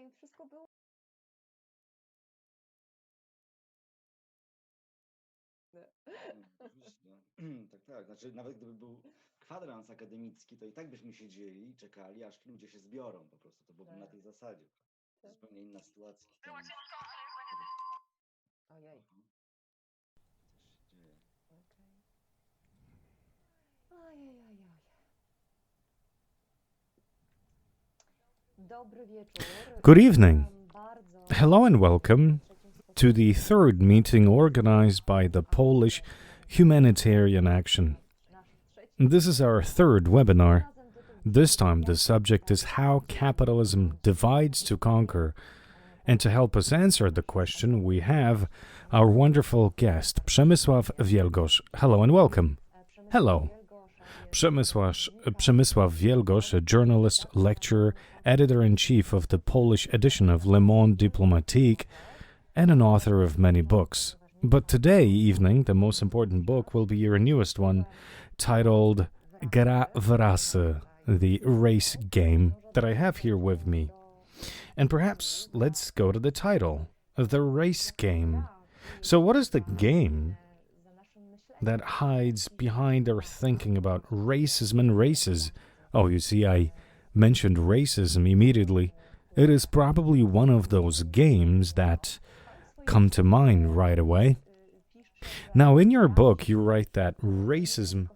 Tak, tak. Znaczy, nawet gdyby był kwadrans akademicki, to i tak byśmy siedzieli i czekali, aż ludzie się zbiorą po prostu. To byłoby na tej zasadzie. To zupełnie inna sytuacja. Ojej. Co się dzieje? Ojej. Dobry wieczór. Good evening. Hello and welcome to the third meeting organized by the Polish Humanitarian Action. This is our third webinar. This time the subject is how capitalism divides to conquer. And to help us answer the question, we have our wonderful guest, Przemysław Wielgosz. Hello and welcome. Hello. Przemysław Wielgosz, a journalist, lecturer, editor-in-chief of the Polish edition of Le Monde Diplomatique, and an author of many books. But today evening, the most important book will be your newest one, titled Gra w rasy, the race game, that I have here with me. And perhaps let's go to the title, the race game. So what is the game that hides behind our thinking about racism and races? Oh, you see, I mentioned racism immediately. It is probably one of those games that come to mind right away. Now, in your book, you write that racism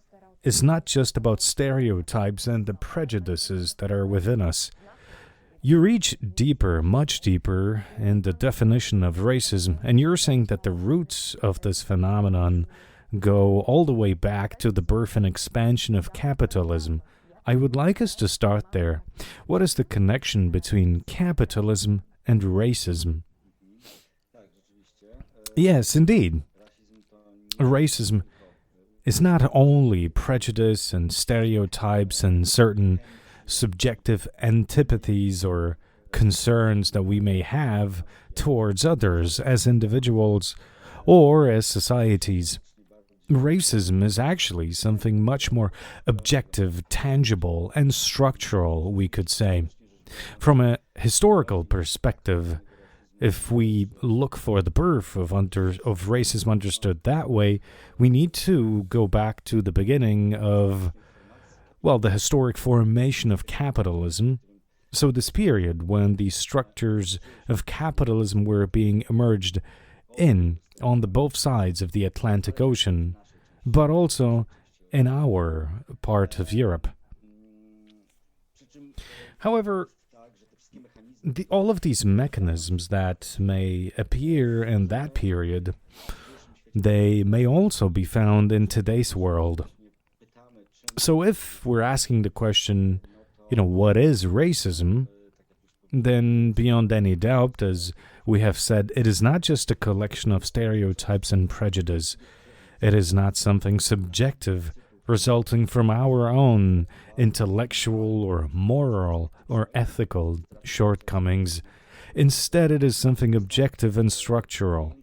is not just about stereotypes and the prejudices that are within us. You reach deeper, much deeper, in the definition of racism, and you're saying that the roots of this phenomenon go all the way back to the birth and expansion of capitalism. I would like us to start there. What is the connection between capitalism and racism? Yes, indeed. Racism is not only prejudice and stereotypes and certain subjective antipathies or concerns that we may have towards others as individuals or as societies. Racism is actually something much more objective, tangible, and structural, we could say. From a historical perspective, if we look for the birth of racism understood that way, we need to go back to the beginning of, well, the historic formation of capitalism. So this period when the structures of capitalism were being emerged in on the both sides of the Atlantic Ocean, but also in our part of Europe. However, all of these mechanisms that may appear in that period, they may also be found in today's world. So if we're asking the question, what is racism, then beyond any doubt, as we have said, it is not just a collection of stereotypes and prejudice. It is not something subjective resulting from our own intellectual or moral or ethical shortcomings. Instead, it is something objective and structural.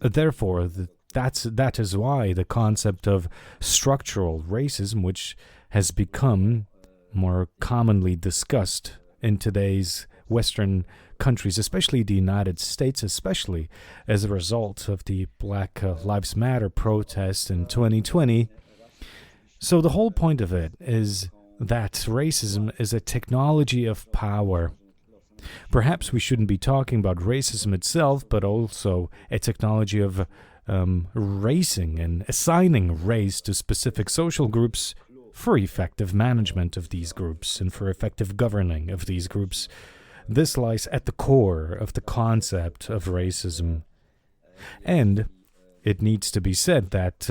Therefore, that is why the concept of structural racism, which has become more commonly discussed in today's Western countries, especially the United States, especially as a result of the Black Lives Matter protests in 2020. So the whole point of it is that racism is a technology of power. Perhaps we shouldn't be talking about racism itself, but also a technology of racing and assigning race to specific social groups for effective management of these groups and for effective governing of these groups. This lies at the core of the concept of racism. And it needs to be said that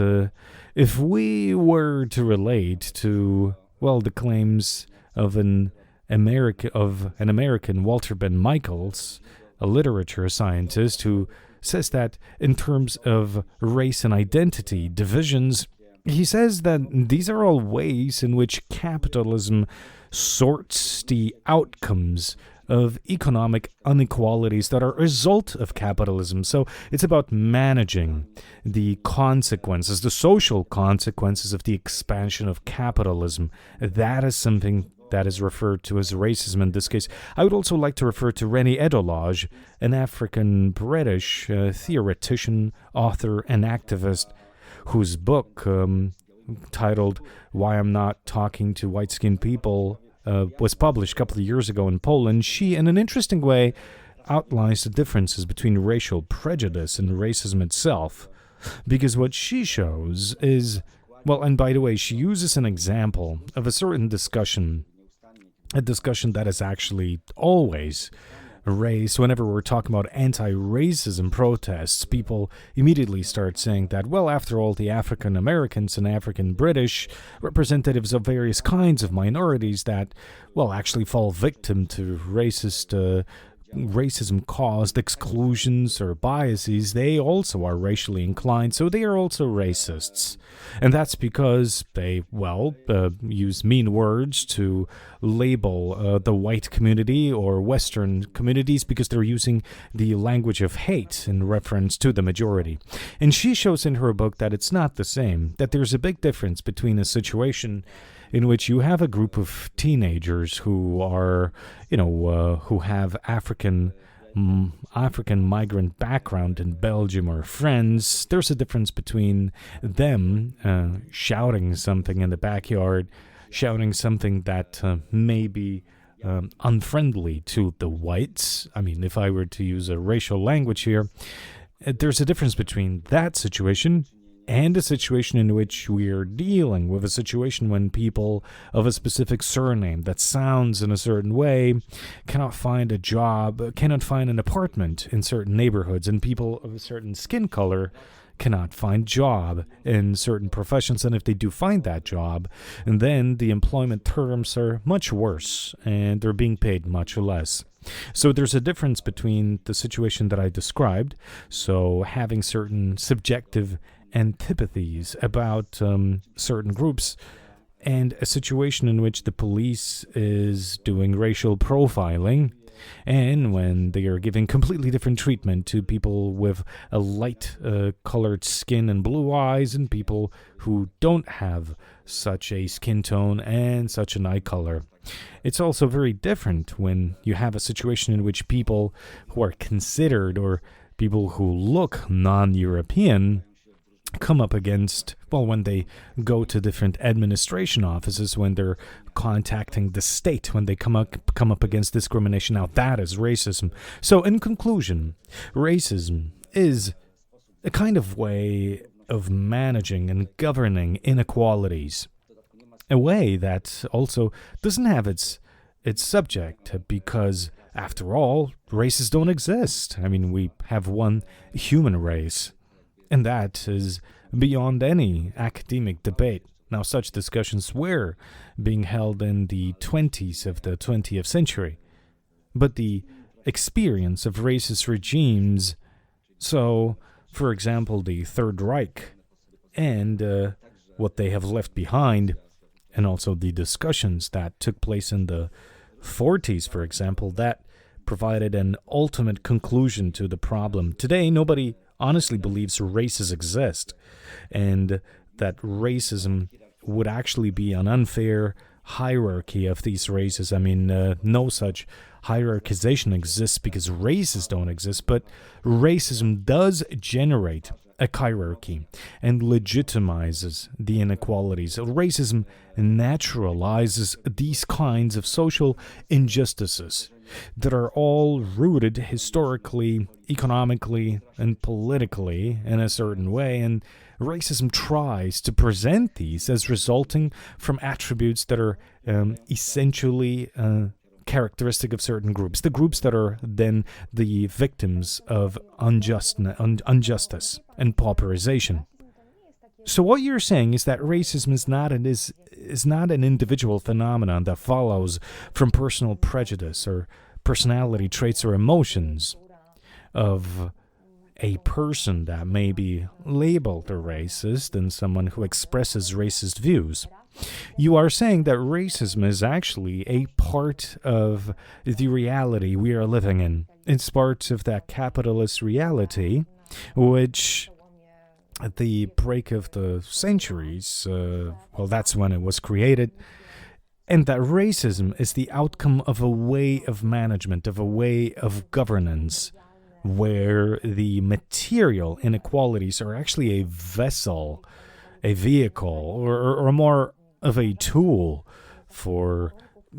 if we were to relate to, the claims of an American, Walter Ben Michaels, a literature scientist who says that in terms of race and identity divisions, he says that these are all ways in which capitalism sorts the outcomes of economic inequalities that are a result of capitalism. So it's about managing the consequences, the social consequences of the expansion of capitalism. That is something that is referred to as racism in this case. I would also like to refer to René Edolage, an African-British theoretician, author, and activist, whose book, titled Why I'm Not Talking to White-Skinned People, was published a couple of years ago in Poland. She, in an interesting way, outlines the differences between racial prejudice and racism itself. Because what she shows is, well, and by the way, she uses an example of a certain discussion, a discussion that is actually always raised whenever we're talking about anti-racism protests. People immediately start saying that, well, after all, the African Americans and African British representatives of various kinds of minorities that, well, actually fall victim to racism-caused exclusions or biases, they also are racially inclined, so they are also racists. And that's because they, use mean words to label the white community or Western communities because they're using the language of hate in reference to the majority. And she shows in her book that it's not the same, that there's a big difference between a situation in which you have a group of teenagers who are, who have African migrant background in Belgium or France. There's a difference between them shouting something in the backyard, shouting something that may be unfriendly to the whites. I mean, if I were to use a racial language here, there's a difference between that situation and a situation in which we are dealing with a situation when people of a specific surname that sounds in a certain way cannot find a job, cannot find an apartment in certain neighborhoods, and people of a certain skin color cannot find job in certain professions, and if they do find that job, and then the employment terms are much worse, and they're being paid much less. So there's a difference between the situation that I described, so having certain subjective antipathies about certain groups, and a situation in which the police is doing racial profiling, and when they are giving completely different treatment to people with a light colored skin and blue eyes, and people who don't have such a skin tone and such an eye color. It's also very different when you have a situation in which people who are considered, or people who look non-European, come up against, when they go to different administration offices, when they're contacting the state, when they come up against discrimination. Now that is racism. So in conclusion, racism is a kind of way of managing and governing inequalities, a way that also doesn't have its subject, because after all, races don't exist. I mean, we have one human race, and that is beyond any academic debate. Now, such discussions were being held in the 20s of the 20th century, but the experience of racist regimes, so, for example, the Third Reich, and what they have left behind, and also the discussions that took place in the 40s, for example, that provided an ultimate conclusion to the problem. Today, nobody honestly believes races exist, and that racism would actually be an unfair hierarchy of these races. I mean, no such hierarchization exists because races don't exist, but racism does generate a hierarchy and legitimizes the inequalities. Racism naturalizes these kinds of social injustices that are all rooted historically, economically, and politically in a certain way, and racism tries to present these as resulting from attributes that are essentially characteristic of certain groups, the groups that are then the victims of injustice and pauperization. So what you're saying is that racism is not an individual phenomenon that follows from personal prejudice or personality traits or emotions of a person that may be labeled a racist and someone who expresses racist views. You are saying that racism is actually a part of the reality we are living in. It's part of that capitalist reality, which at the break of the centuries, that's when it was created, and that racism is the outcome of a way of management, of a way of governance, where the material inequalities are actually a vessel, a vehicle, or more of a tool for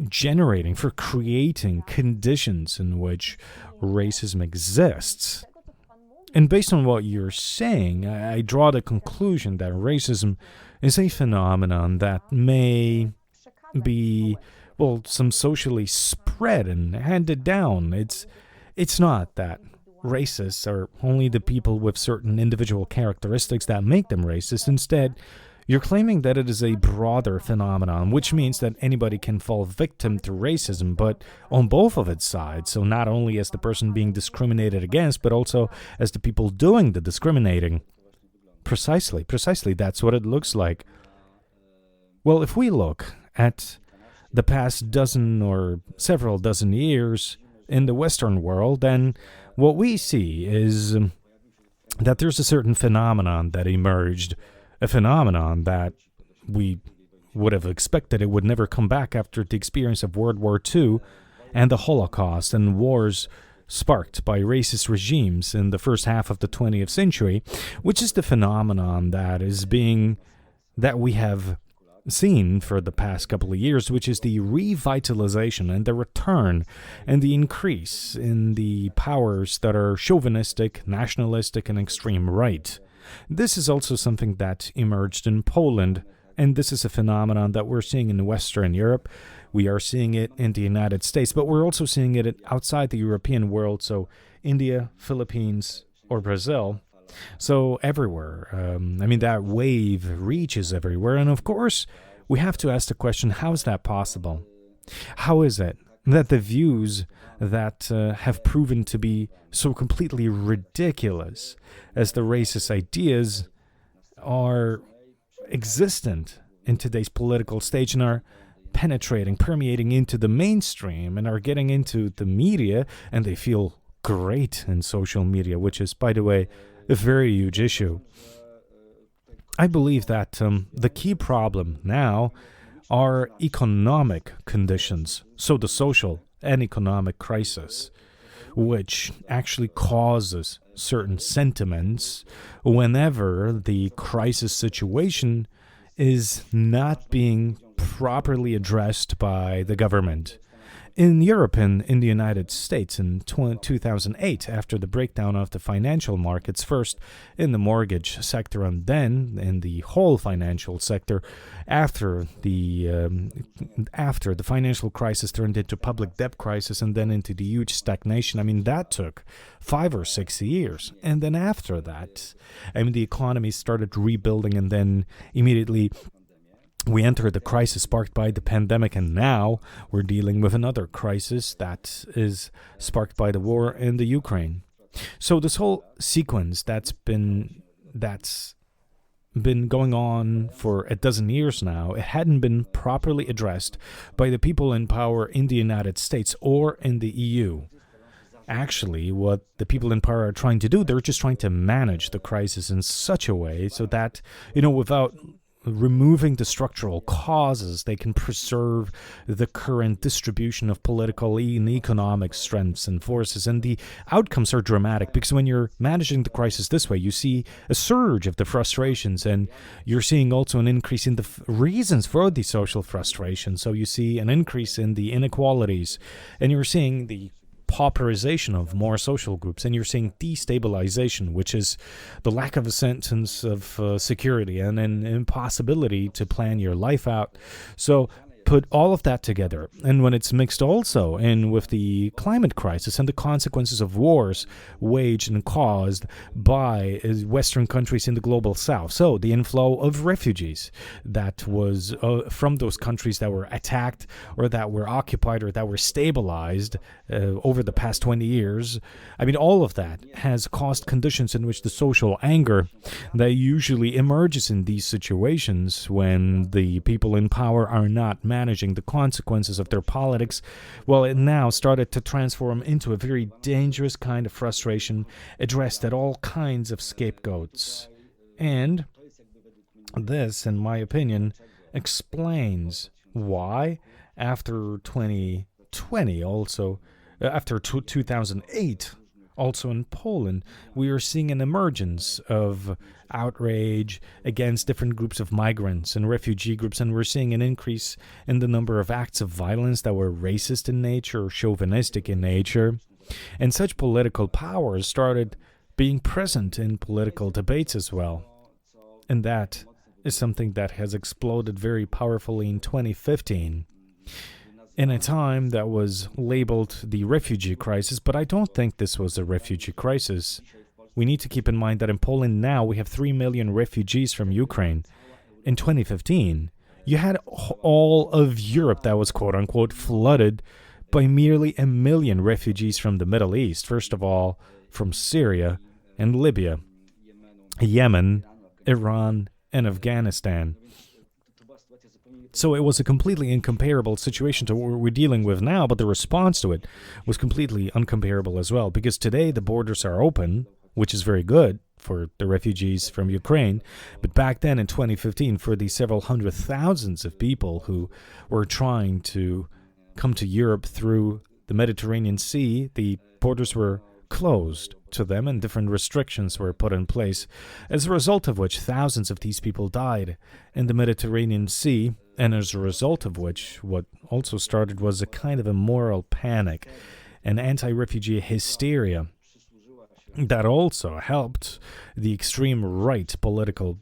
generating, for creating conditions in which racism exists. And based on what you're saying, I draw the conclusion that racism is a phenomenon that may be, well, some socially spread and handed down. It's not that racists are only the people with certain individual characteristics that make them racist. Instead, you're claiming that it is a broader phenomenon, which means that anybody can fall victim to racism, but on both of its sides. So not only as the person being discriminated against, but also as the people doing the discriminating. Precisely, that's what it looks like. Well, if we look at the past dozen or several dozen years in the Western world, then what we see is that there's a certain phenomenon that emerged, a phenomenon that we would have expected it would never come back after the experience of World War II and the Holocaust and wars sparked by racist regimes in the first half of the 20th century, which is the phenomenon that we have seen for the past couple of years, which is the revitalization and the return and the increase in the powers that are chauvinistic, nationalistic, and extreme right. This is also something that emerged in Poland, and this is a phenomenon that we're seeing in Western Europe. We are seeing it in the United States, but we're also seeing it outside the European world, so India, Philippines, or Brazil. So everywhere. That wave reaches everywhere. And of course, we have to ask the question, how is that possible? How is it that the views that have proven to be so completely ridiculous as the racist ideas are existent in today's political stage and are penetrating, permeating into the mainstream and are getting into the media, and they feel great in social media, which is, by the way, a very huge issue. I believe that the key problem now are economic conditions, so the social and economic crisis, which actually causes certain sentiments whenever the crisis situation is not being properly addressed by the government. In Europe and in the United States in 2008, after the breakdown of the financial markets, first in the mortgage sector and then in the whole financial sector, after the financial crisis turned into public debt crisis and then into the huge stagnation, that took 5 or 6 years. And then after that, the economy started rebuilding, and then immediately we entered the crisis sparked by the pandemic, and now we're dealing with another crisis that is sparked by the war in the Ukraine. So this whole sequence that's been going on for a dozen years now, it hadn't been properly addressed by the people in power in the United States or in the EU. Actually, what the people in power are trying to do, they're just trying to manage the crisis in such a way so that, without removing the structural causes, they can preserve the current distribution of political and economic strengths and forces. And the outcomes are dramatic, because when you're managing the crisis this way, you see a surge of the frustrations, and you're seeing also an increase in the reasons for the social frustration. So you see an increase in the inequalities, and you're seeing the pauperization of more social groups, and you're seeing destabilization, which is the lack of a sense of security and an impossibility to plan your life out. So put all of that together, and when it's mixed also in with the climate crisis and the consequences of wars waged and caused by Western countries in the global South, so the inflow of refugees that was from those countries that were attacked or that were occupied or that were stabilized over the past 20 years, all of that has caused conditions in which the social anger that usually emerges in these situations when the people in power are not managing the consequences of their politics, well, it now started to transform into a very dangerous kind of frustration addressed at all kinds of scapegoats. And this, in my opinion, explains why after 2020 also, after 2008, also in Poland, we are seeing an emergence of outrage against different groups of migrants and refugee groups, and we're seeing an increase in the number of acts of violence that were racist in nature or chauvinistic in nature. And such political powers started being present in political debates as well. And that is something that has exploded very powerfully in 2015. In a time that was labeled the refugee crisis, but I don't think this was a refugee crisis. We need to keep in mind that in Poland now we have 3 million refugees from Ukraine. In 2015, you had all of Europe that was quote-unquote flooded by merely 1 million refugees from the Middle East, first of all from Syria and Libya, Yemen, Iran, and Afghanistan. So it was a completely incomparable situation to what we're dealing with now, but the response to it was completely uncomparable as well, because today the borders are open, which is very good for the refugees from Ukraine, but back then in 2015, for the several hundred thousands of people who were trying to come to Europe through the Mediterranean Sea, the borders were closed to them and different restrictions were put in place, as a result of which thousands of these people died in the Mediterranean Sea, and as a result of which what also started was a kind of a moral panic, an anti-refugee hysteria that also helped the extreme right political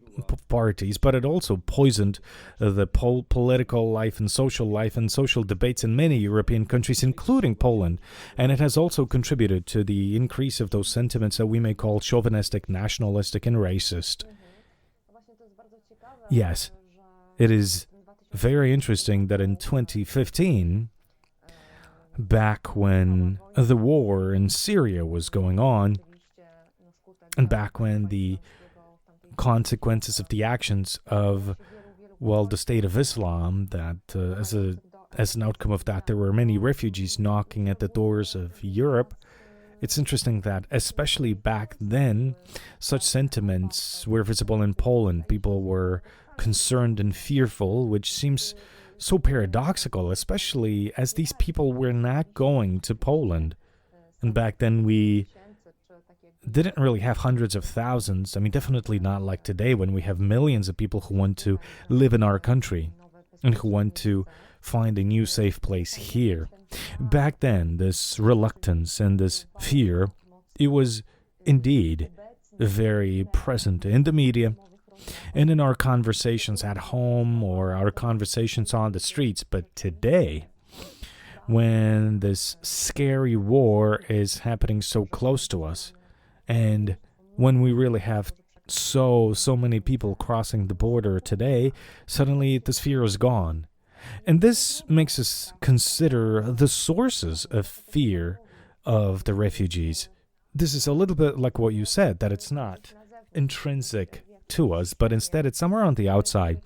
parties, but it also poisoned the political life and social debates in many European countries, including Poland. And it has also contributed to the increase of those sentiments that we may call chauvinistic, nationalistic, and racist. Yes, it is very interesting that in 2015, back when the war in Syria was going on, and back when the consequences of the actions of, well, the State of Islam, that as an outcome of that, there were many refugees knocking at the doors of Europe. It's interesting that, especially back then, such sentiments were visible in Poland. People were concerned and fearful, which seems so paradoxical, especially as these people were not going to Poland. And back then we didn't really have hundreds of thousands. I mean, definitely not like today when we have millions of people who want to live in our country and who want to find a new safe place here. Back then, this reluctance and this fear, it was indeed very present in the media and in our conversations at home or our conversations on the streets. But today, when this scary war is happening so close to us, and when we really have so many people crossing the border today, suddenly this fear is gone. And this makes us consider the sources of fear of the refugees. This is a little bit like what you said, that it's not intrinsic to us, but instead it's somewhere on the outside.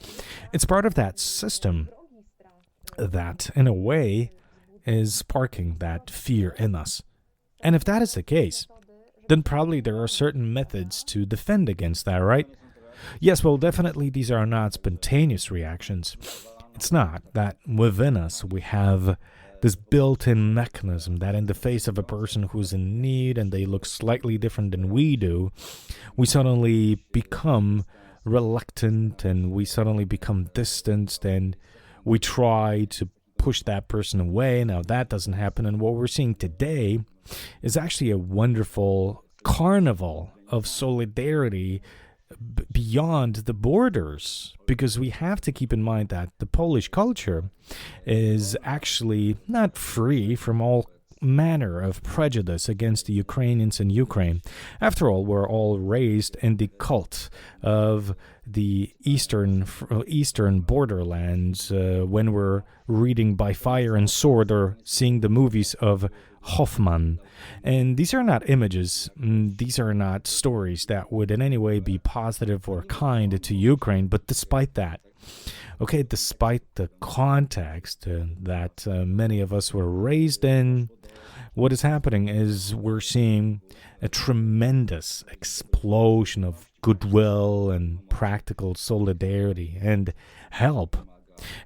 It's part of that system that, in a way, is sparking that fear in us. And if that is the case, then probably there are certain methods to defend against that, right? Yes, well, definitely these are not spontaneous reactions. It's not that within us we have this built-in mechanism that in the face of a person who's in need and they look slightly different than we do, we suddenly become reluctant and we suddenly become distanced and we try to push that person away. Now that doesn't happen, and what we're seeing today is actually a wonderful carnival of solidarity beyond the borders, because we have to keep in mind that the Polish culture is actually not free from all manner of prejudice against the Ukrainians in Ukraine. After all, we're all raised in the cult of the eastern borderlands when we're reading By Fire and Sword or seeing the movies of Hoffman. And these are not images, these are not stories that would in any way be positive or kind to Ukraine, but despite that, despite the context that many of us were raised in, what is happening is we're seeing a tremendous explosion of goodwill and practical solidarity and help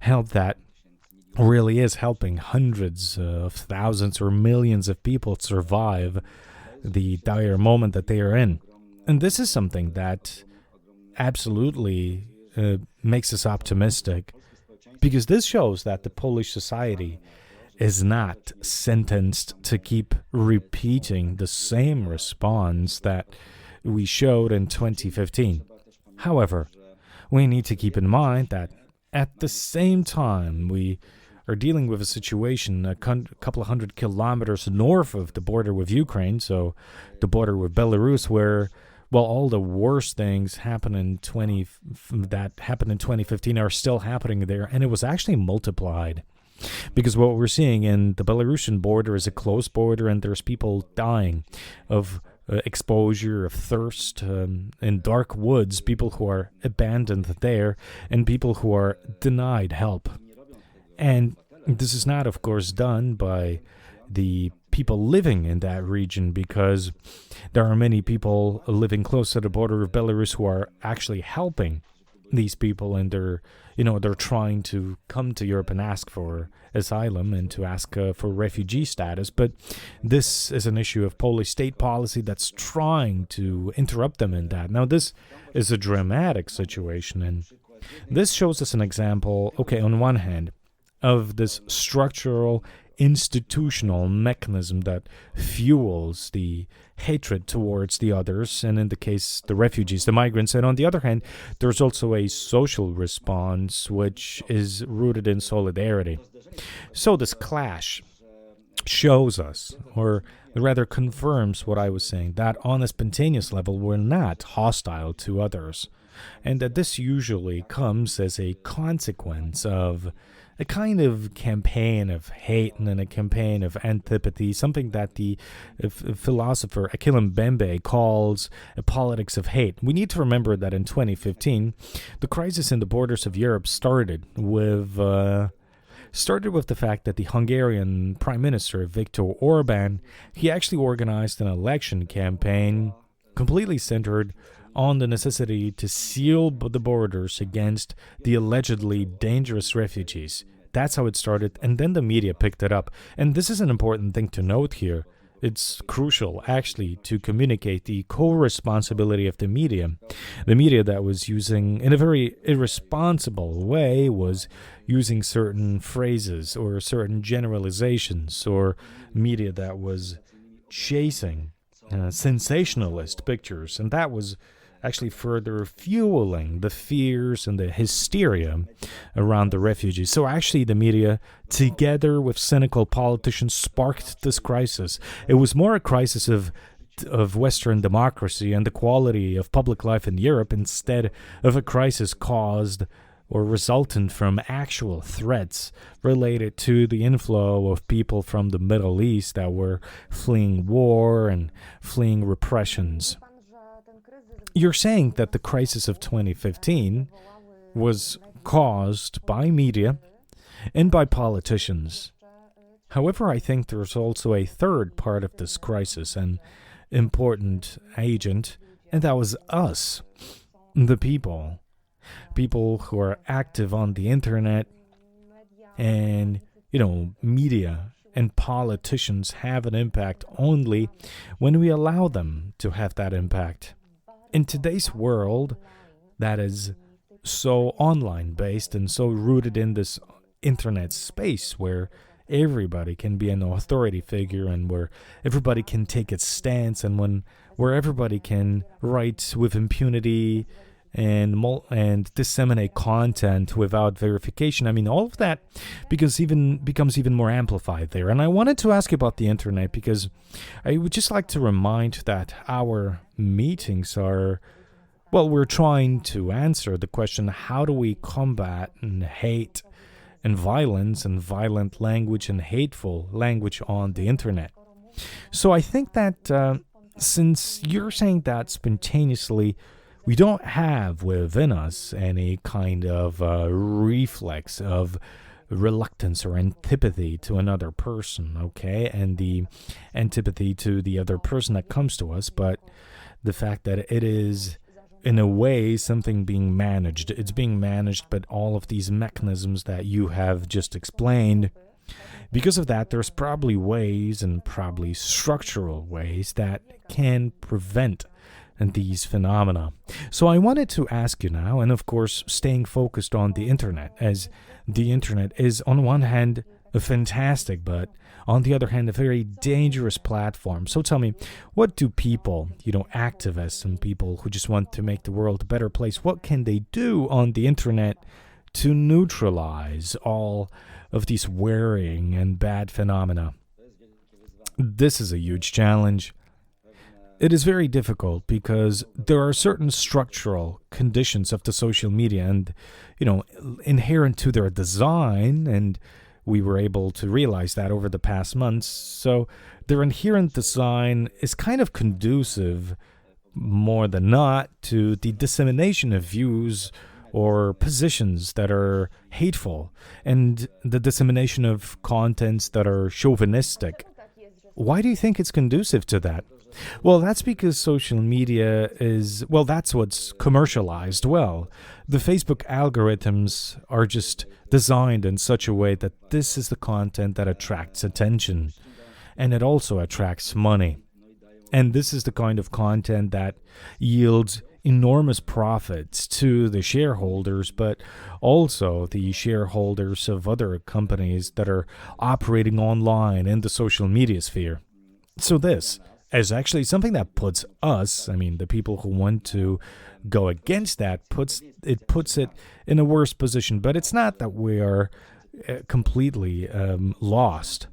that really is helping hundreds of thousands or millions of people survive the dire moment that they are in. And this is something that absolutely makes us optimistic, because this shows that the Polish society is not sentenced to keep repeating the same response that we showed in 2015. However, we need to keep in mind that at the same time we are dealing with a situation a couple of hundred kilometers north of the border with Ukraine, so the border with Belarus, where all the worst things that happened in 2015 are still happening there, and it was actually multiplied. Because what we're seeing in the Belarusian border is a closed border, and there's people dying of exposure, of thirst, in dark woods, people who are abandoned there, and people who are denied help. And this is not, of course, done by the people living in that region, because there are many people living close to the border of Belarus who are actually helping these people, and they're trying to come to Europe and ask for asylum and to ask for refugee status. But this is an issue of Polish state policy that's trying to interrupt them in that. Now, this is a dramatic situation, and this shows us an example, on one hand, of this structural institutional mechanism that fuels the hatred towards the others, and in the case, the refugees, the migrants. And on the other hand, there's also a social response which is rooted in solidarity. So this clash shows us, or rather confirms what I was saying, that on a spontaneous level, we're not hostile to others, and that this usually comes as a consequence of a kind of campaign of hate and a campaign of antipathy, something that the philosopher Achille Mbembe calls a politics of hate. We need to remember that in 2015, the crisis in the borders of Europe started with the fact that the Hungarian Prime Minister, Viktor Orban, he actually organized an election campaign completely centered on the necessity to seal the borders against the allegedly dangerous refugees. That's how it started, and then the media picked it up. And this is an important thing to note here. It's crucial, actually, to communicate the co-responsibility of the media. The media that was using, in a very irresponsible way, was using certain phrases or certain generalizations, or media that was chasing sensationalist pictures, and that was actually further fueling the fears and the hysteria around the refugees. So actually the media, together with cynical politicians, sparked this crisis. It was more a crisis of Western democracy and the quality of public life in Europe, instead of a crisis caused or resultant from actual threats related to the inflow of people from the Middle East that were fleeing war and fleeing repressions. You're saying that the crisis of 2015 was caused by media and by politicians. However, I think there's also a third part of this crisis, an important agent, and that was us, the people who are active on the internet, and, media and politicians have an impact only when we allow them to have that impact. In today's world that is so online-based and so rooted in this internet space where everybody can be an authority figure and where everybody can take its stance and where everybody can write with impunity and disseminate content without verification. I mean, all of that becomes even more amplified there. And I wanted to ask you about the internet, because I would just like to remind that our meetings are, we're trying to answer the question, how do we combat hate and violence and violent language and hateful language on the internet? So I think that since you're saying that spontaneously, we don't have within us any kind of reflex of reluctance or antipathy to another person, okay? And the antipathy to the other person that comes to us, but the fact that it is in a way, something being managed. It's being managed by all of these mechanisms that you have just explained. Because of that, there's probably ways and probably structural ways that can prevent these phenomena. So I wanted to ask you now, and of course, staying focused on the internet, as the internet is on one hand fantastic, but on the other hand, a very dangerous platform. So tell me, what do people, activists and people who just want to make the world a better place, what can they do on the internet to neutralize all of these worrying and bad phenomena? This is a huge challenge. It is very difficult because there are certain structural conditions of the social media and, inherent to their design, and we were able to realize that over the past months. So their inherent design is kind of conducive, more than not, to the dissemination of views or positions that are hateful and the dissemination of contents that are chauvinistic. Why do you think it's conducive to that? Well, that's because social media that's what's commercialized well. The Facebook algorithms are just designed in such a way that this is the content that attracts attention, and it also attracts money. And this is the kind of content that yields enormous profits to the shareholders, but also the shareholders of other companies that are operating online in the social media sphere. So this is actually something that puts us, the people who want to go against that, puts it in a worse position. But it's not that we are completely lost.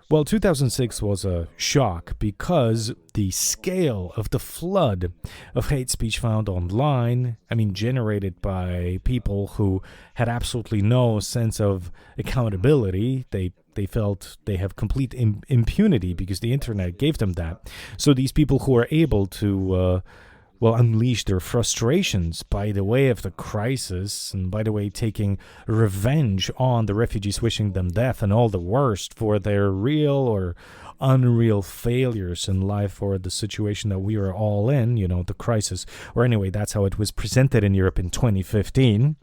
Well, 2006 was a shock because the scale of the flood of hate speech found online, generated by people who had absolutely no sense of accountability. They felt they have complete impunity because the internet gave them that. So these people who are able to unleash their frustrations by the way of the crisis, and by the way taking revenge on the refugees, wishing them death and all the worst for their real or unreal failures in life, or the situation that we are all in, the crisis. Or anyway, that's how it was presented in Europe in 2015.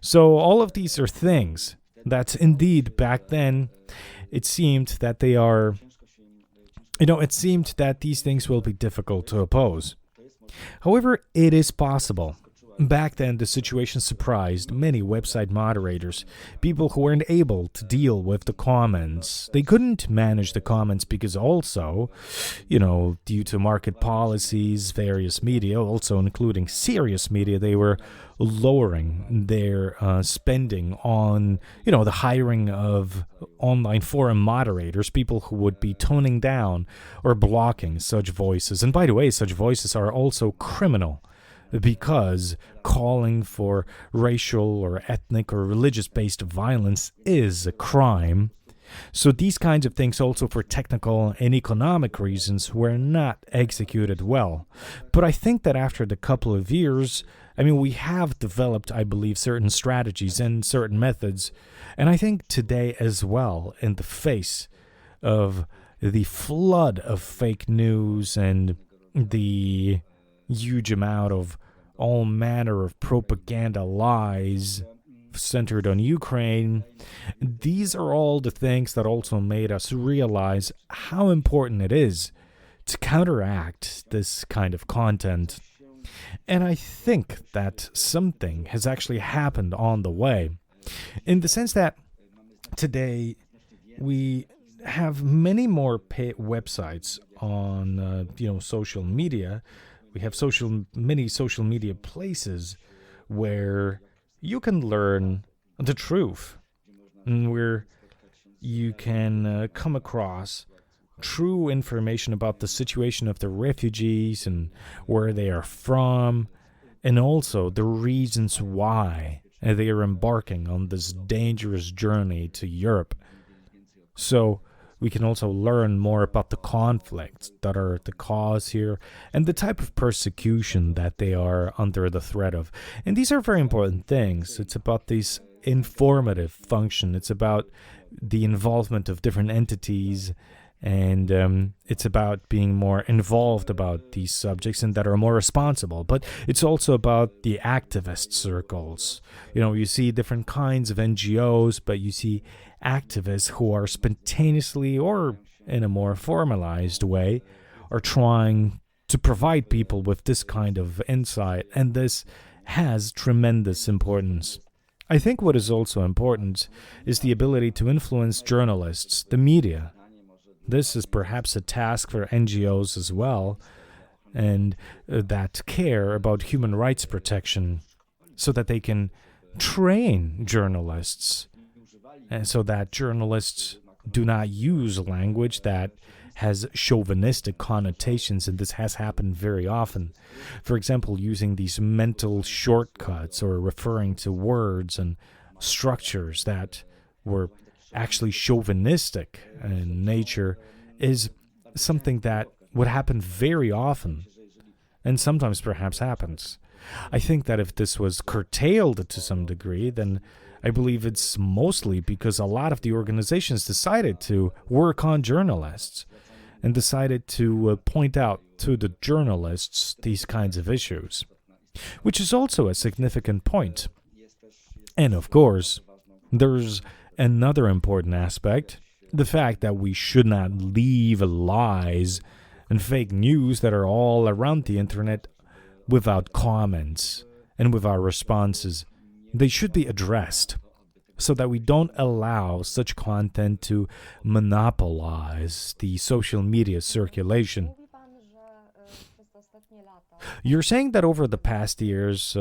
So all of these are things that indeed back then it seemed that they are, it seemed that these things will be difficult to oppose. However, it is possible. Back then, the situation surprised many website moderators, people who weren't able to deal with the comments. They couldn't manage the comments because also, due to market policies, various media, also including serious media, they were lowering their spending on, the hiring of online forum moderators, people who would be toning down or blocking such voices. And by the way, such voices are also criminal, because calling for racial or ethnic or religious-based violence is a crime. So these kinds of things also for technical and economic reasons were not executed well. But I think that after the couple of years, we have developed, I believe, certain strategies and certain methods. And I think today as well, in the face of the flood of fake news and the huge amount of all manner of propaganda lies centered on Ukraine, these are all the things that also made us realize how important it is to counteract this kind of content. And I think that something has actually happened on the way, in the sense that today we have many more websites on social media. We have many social media places where you can learn the truth, and where you can come across true information about the situation of the refugees and where they are from, and also the reasons why they are embarking on this dangerous journey to Europe. So we can also learn more about the conflicts that are the cause here and the type of persecution that they are under the threat of. And these are very important things. It's about this informative function. It's about the involvement of different entities And it's about being more involved about these subjects and that are more responsible. But it's also about the activist circles. You see different kinds of NGOs, but you see activists who are spontaneously or in a more formalized way are trying to provide people with this kind of insight. And this has tremendous importance. I think what is also important is the ability to influence journalists, the media. This is perhaps a task for NGOs as well, and that care about human rights protection, so that they can train journalists, and so that journalists do not use language that has chauvinistic connotations, and this has happened very often. For example, using these mental shortcuts or referring to words and structures that were actually chauvinistic in nature is something that would happen very often, and sometimes perhaps happens. I think that if this was curtailed to some degree, then I believe it's mostly because a lot of the organizations decided to work on journalists and decided to point out to the journalists these kinds of issues, which is also a significant point. And of course, there's another important aspect, the fact that we should not leave lies and fake news that are all around the internet without comments and without responses. They should be addressed so that we don't allow such content to monopolize the social media circulation. You're saying that over the past years,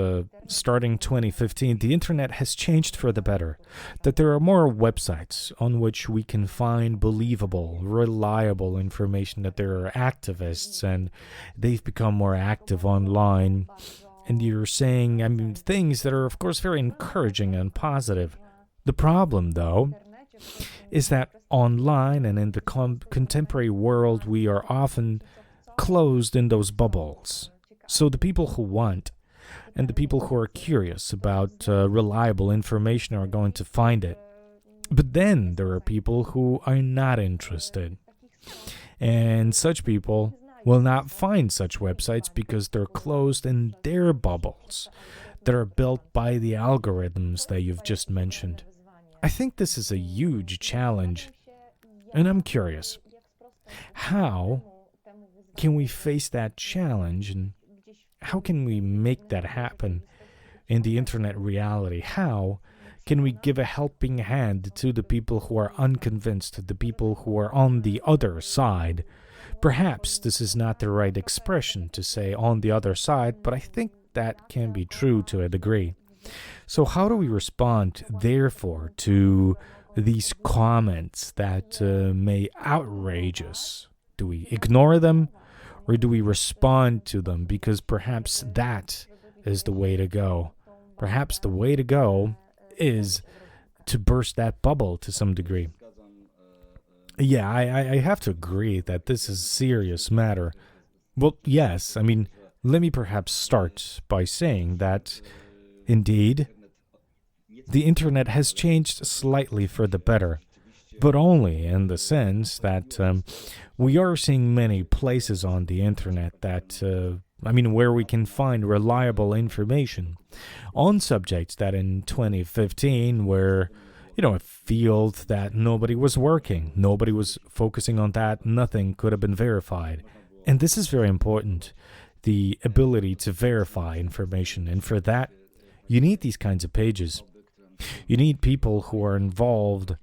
starting 2015, the internet has changed for the better, that there are more websites on which we can find believable, reliable information, that there are activists and they've become more active online. And you're saying, things that are, of course, very encouraging and positive. The problem, though, is that online and in the contemporary world, we are often closed in those bubbles. So the people who want and the people who are curious about reliable information are going to find it. But then there are people who are not interested. And such people will not find such websites because they're closed in their bubbles that are built by the algorithms that you've just mentioned. I think this is a huge challenge. And I'm curious, how can we face that challenge, and how can we make that happen in the internet reality? How can we give a helping hand to the people who are unconvinced, the people who are on the other side? Perhaps this is not the right expression to say on the other side, but I think that can be true to a degree. So how do we respond, therefore, to these comments that may outrage us? Do we ignore them? Or do we respond to them? Because perhaps that is the way to go. Perhaps the way to go is to burst that bubble to some degree. Yeah, I have to agree that this is a serious matter. Well, yes, let me perhaps start by saying that, indeed, the internet has changed slightly for the better, but only in the sense that we are seeing many places on the internet that, where we can find reliable information on subjects that in 2015 were, a field that nobody was working, nobody was focusing on that, nothing could have been verified. And this is very important, the ability to verify information. And for that, you need these kinds of pages. You need people who are involved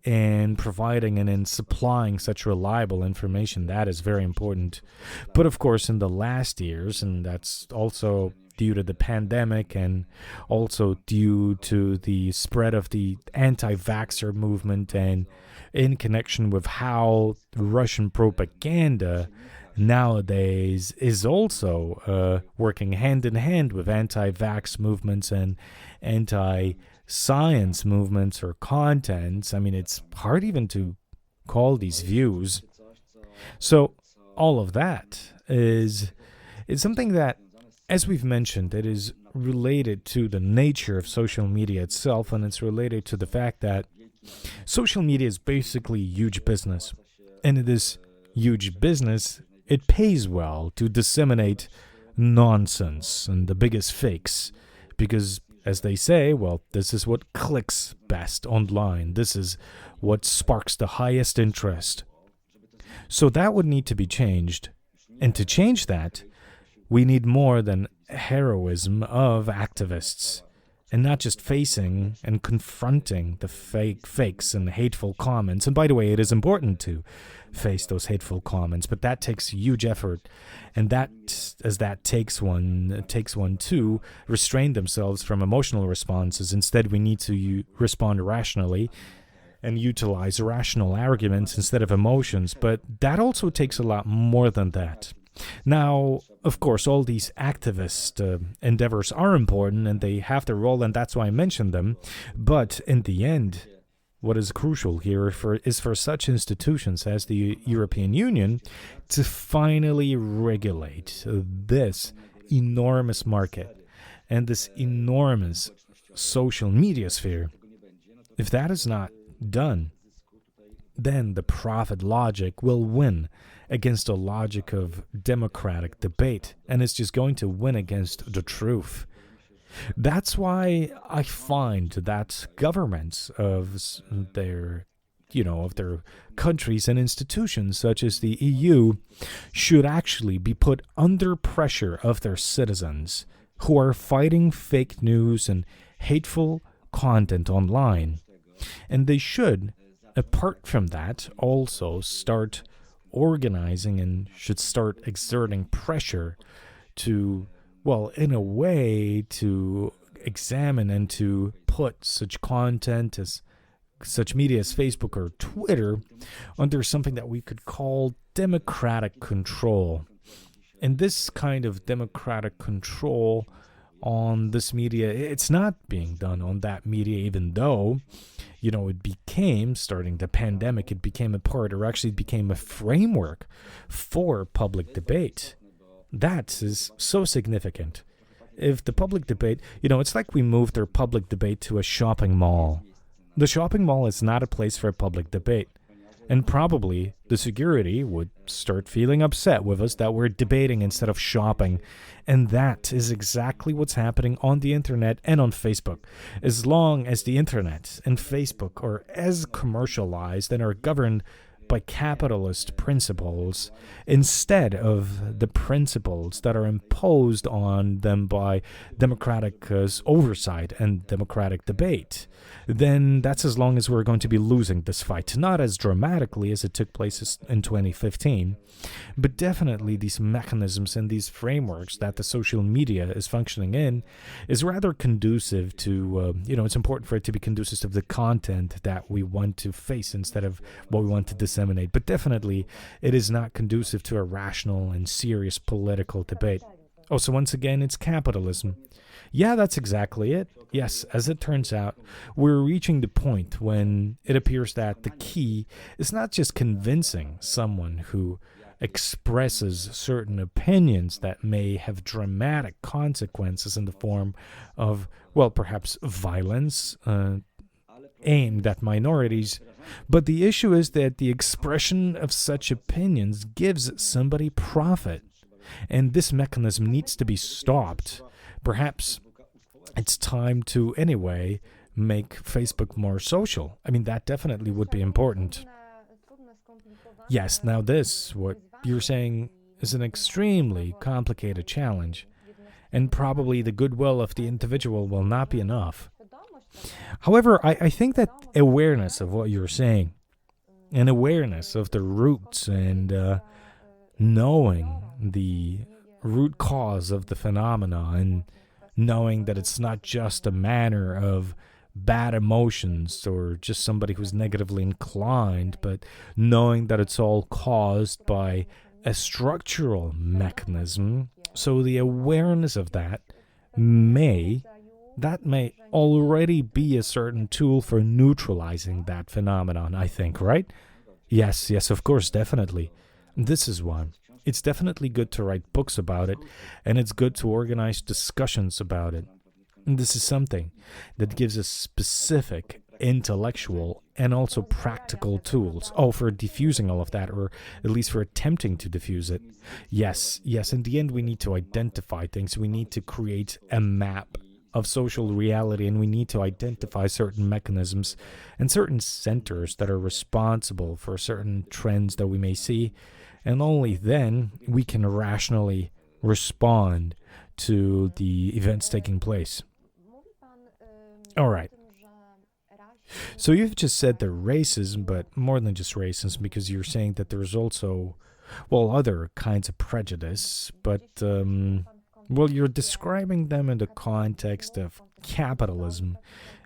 in providing and in supplying such reliable information. That is very important. But of course, in the last years, and that's also due to the pandemic and also due to the spread of the anti-vaxxer movement, and in connection with how Russian propaganda nowadays is also working hand in hand with anti-vax movements and anti-science movements or contents. It's hard even to call these views. So all of that is something that, as we've mentioned, it is related to the nature of social media itself, and it's related to the fact that social media is basically huge business. And in this huge business, it pays well to disseminate nonsense and the biggest fakes, because, as they say, well, this is what clicks best online. This is what sparks the highest interest. So that would need to be changed. And to change that, we need more than heroism of activists, and not just facing and confronting the fakes and hateful comments. And by the way, it is important to face those hateful comments, but that takes huge effort, and that takes one to restrain themselves from emotional responses. Instead, we need to respond rationally and utilize rational arguments instead of emotions, but that also takes a lot more than that. Now, of course, all these activist endeavors are important, and they have their role, and that's why I mentioned them. But in the end, what is crucial here is for such institutions as the European Union to finally regulate this enormous market and this enormous social media sphere. If that is not done, then the profit logic will win against the logic of democratic debate, and it's just going to win against the truth. That's why I find that governments of their countries and institutions, such as the EU, should actually be put under pressure of their citizens who are fighting fake news and hateful content online. And they should, apart from that, also start organizing and should start exerting pressure to, well, in a way, to examine and to put such content as such media as Facebook or Twitter under something that we could call democratic control. And this kind of democratic control on this media, it's not being done on that media, even though, it became, starting the pandemic, it became a part, or actually it became a framework for public debate. That is so significant. If the public debate, it's like we moved our public debate to a shopping mall. The shopping mall is not a place for a public debate. And probably the security would start feeling upset with us that we're debating instead of shopping. And that is exactly what's happening on the internet and on Facebook. As long as the internet and Facebook are as commercialized and are governed by capitalist principles instead of the principles that are imposed on them by democratic oversight and democratic debate, then that's as long as we're going to be losing this fight. Not as dramatically as it took place in 2015, but definitely these mechanisms and these frameworks that the social media is functioning in is rather conducive to, it's important for it to be conducive to the content that we want to face instead of what we want to disseminate. But definitely it is not conducive to a rational and serious political debate. Oh, so once again, it's capitalism. Yeah, that's exactly it. Yes, as it turns out, we're reaching the point when it appears that the key is not just convincing someone who expresses certain opinions that may have dramatic consequences in the form of, well, perhaps violence aimed at minorities, but the issue is that the expression of such opinions gives somebody profit, and this mechanism needs to be stopped. Perhaps it's time to, anyway, make Facebook more social. I mean, that definitely would be important. Yes, now this, what you're saying, is an extremely complicated challenge, and probably the goodwill of the individual will not be enough. However, I think that awareness of what you're saying, and awareness of the roots, and knowing the root cause of the phenomena, and knowing that it's not just a matter of bad emotions or just somebody who's negatively inclined, but knowing that it's all caused by a structural mechanism. So the awareness of that may already be a certain tool for neutralizing that phenomenon, I think, right? Yes, of course, definitely. This is one. It's definitely good to write books about it, and it's good to organize discussions about it. And this is something that gives us specific intellectual and also practical tools for diffusing all of that, or at least for attempting to diffuse it. Yes, in the end we need to identify things. We need to create a map of social reality, and we need to identify certain mechanisms and certain centers that are responsible for certain trends that we may see, and only then we can rationally respond to the events taking place. All right. So you've just said that racism, but more than just racism, because you're saying that there's also, other kinds of prejudice, but, you're describing them in the context of capitalism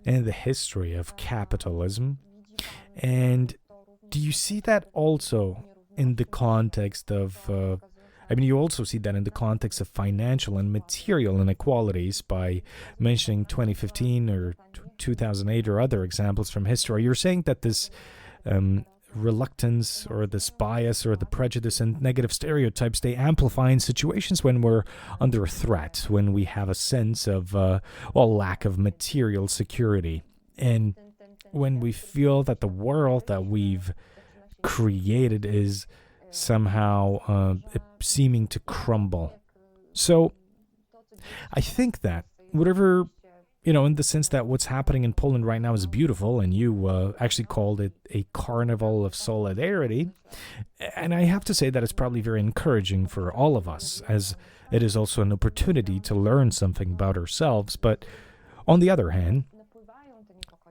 and the history of capitalism. And do you see that also in the context of, you also see that in the context of financial and material inequalities by mentioning 2015 or 2008 or other examples from history. You're saying that this reluctance or this bias or the prejudice and negative stereotypes, they amplify in situations when we're under a threat, when we have a sense of, lack of material security. And when we feel that the world that we've created is somehow seeming to crumble. So I think that whatever, in the sense that what's happening in Poland right now is beautiful, and you actually called it a carnival of solidarity. And I have to say that it's probably very encouraging for all of us, as it is also an opportunity to learn something about ourselves. But on the other hand,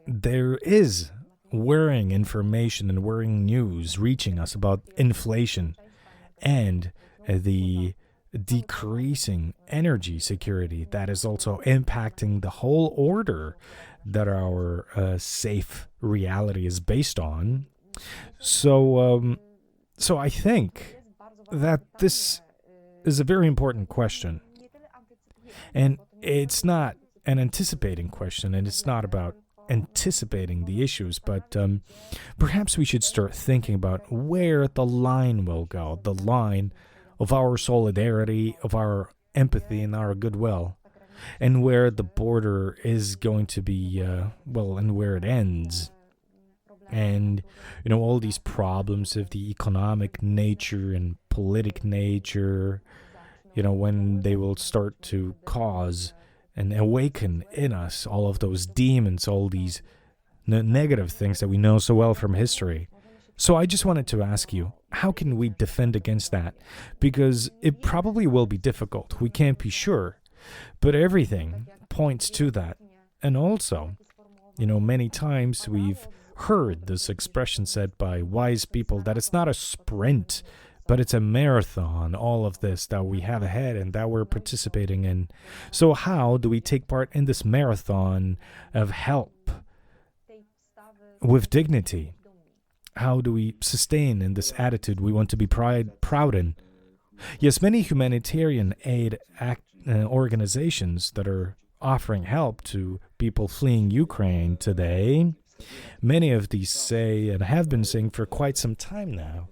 there is worrying information and worrying news reaching us about inflation and the decreasing energy security that is also impacting the whole order that our safe reality is based on. So I think that this is a very important question. And it's not an anticipating question, and it's not about anticipating the issues, but perhaps we should start thinking about where the line will go, the line of our solidarity, of our empathy, and our goodwill, and where the border is going to be, and where it ends. And, all these problems of the economic nature and politic nature, when they will start to cause and awaken in us all of those demons, all these negative things that we know so well from history. So I just wanted to ask you, how can we defend against that? Because it probably will be difficult. We can't be sure. But everything points to that. And also, many times we've heard this expression said by wise people that it's not a sprint, but it's a marathon, all of this that we have ahead and that we're participating in. So how do we take part in this marathon of help with dignity? How do we sustain in this attitude we want to be proud in? Yes, many humanitarian aid organizations that are offering help to people fleeing Ukraine today, many of these say, and have been saying for quite some time now,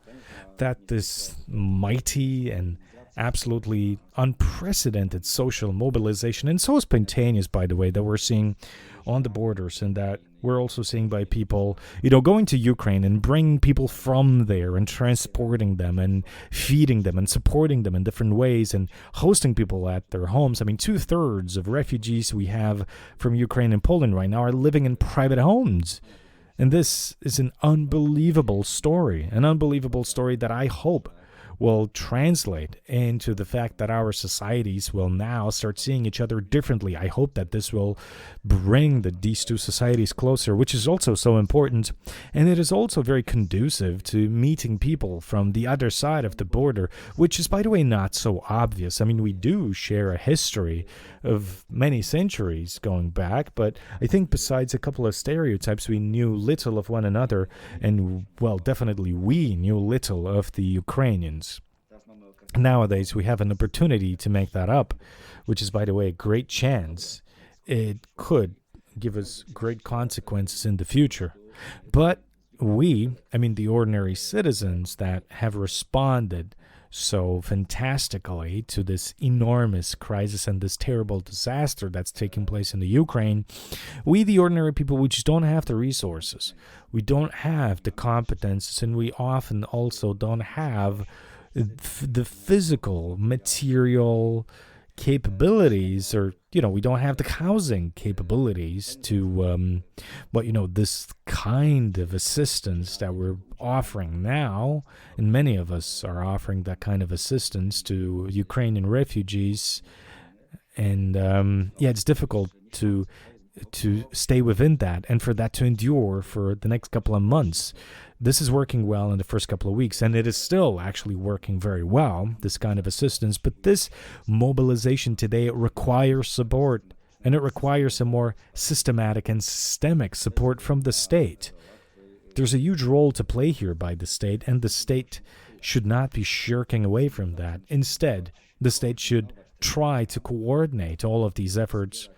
that this mighty and absolutely unprecedented social mobilization, and so spontaneous, by the way, that we're seeing on the borders, and that we're also seeing by people, going to Ukraine and bringing people from there and transporting them and feeding them and supporting them in different ways and hosting people at their homes. 2/3 of refugees we have from Ukraine and Poland right now are living in private homes. And this is an unbelievable story that I hope will translate into the fact that our societies will now start seeing each other differently. I hope that this will bring these two societies closer, which is also so important. And it is also very conducive to meeting people from the other side of the border, which is, by the way, not so obvious. We do share a history of many centuries going back, but I think besides a couple of stereotypes, we knew little of one another, and, definitely we knew little of the Ukrainians. Nowadays, we have an opportunity to make that up, which is, by the way, a great chance. It could give us great consequences in the future. But we, the ordinary citizens that have responded so fantastically to this enormous crisis and this terrible disaster that's taking place in the Ukraine, we, the ordinary people, we just don't have the resources. We don't have the competences, and we often also don't have the physical, material capabilities, or we don't have the housing capabilities to this kind of assistance that we're offering now, and many of us are offering that kind of assistance to Ukrainian refugees, and it's difficult to stay within that and for that to endure for the next couple of months. This is working well in the first couple of weeks, and it is still actually working very well, this kind of assistance. But this mobilization today, it requires support, and it requires a more systematic and systemic support from the state. There's a huge role to play here by the state, and the state should not be shirking away from that. Instead, the state should try to coordinate all of these efforts,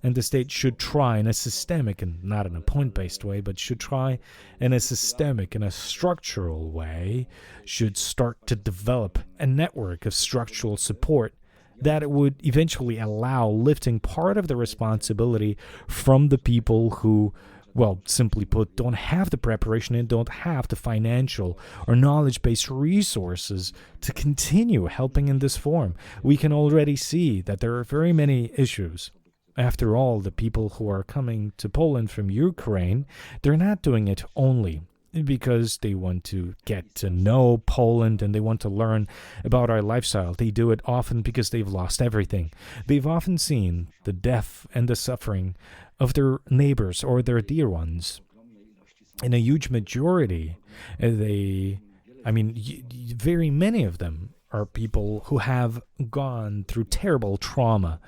and the state should try in a systemic, and not in a point-based way, but should try in a systemic, in a structural way, should start to develop a network of structural support that it would eventually allow lifting part of the responsibility from the people who, well, simply put, don't have the preparation and don't have the financial or knowledge-based resources to continue helping in this form. We can already see that there are very many issues. After all, the people who are coming to Poland from Ukraine, they're not doing it only because they want to get to know Poland and they want to learn about our lifestyle. They do it often because they've lost everything. They've often seen the death and the suffering of their neighbors or their dear ones. In a huge majority, very many of them are people who have gone through terrible trauma,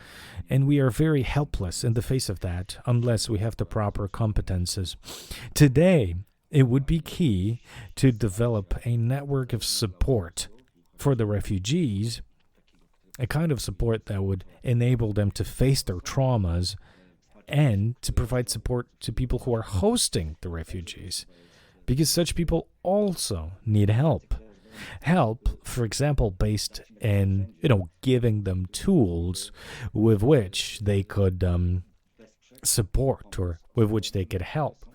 and we are very helpless in the face of that unless we have the proper competences. Today, it would be key to develop a network of support for the refugees, a kind of support that would enable them to face their traumas and to provide support to people who are hosting the refugees, because such people also need help. Help, for example, based in, giving them tools with which they could support or with which they could help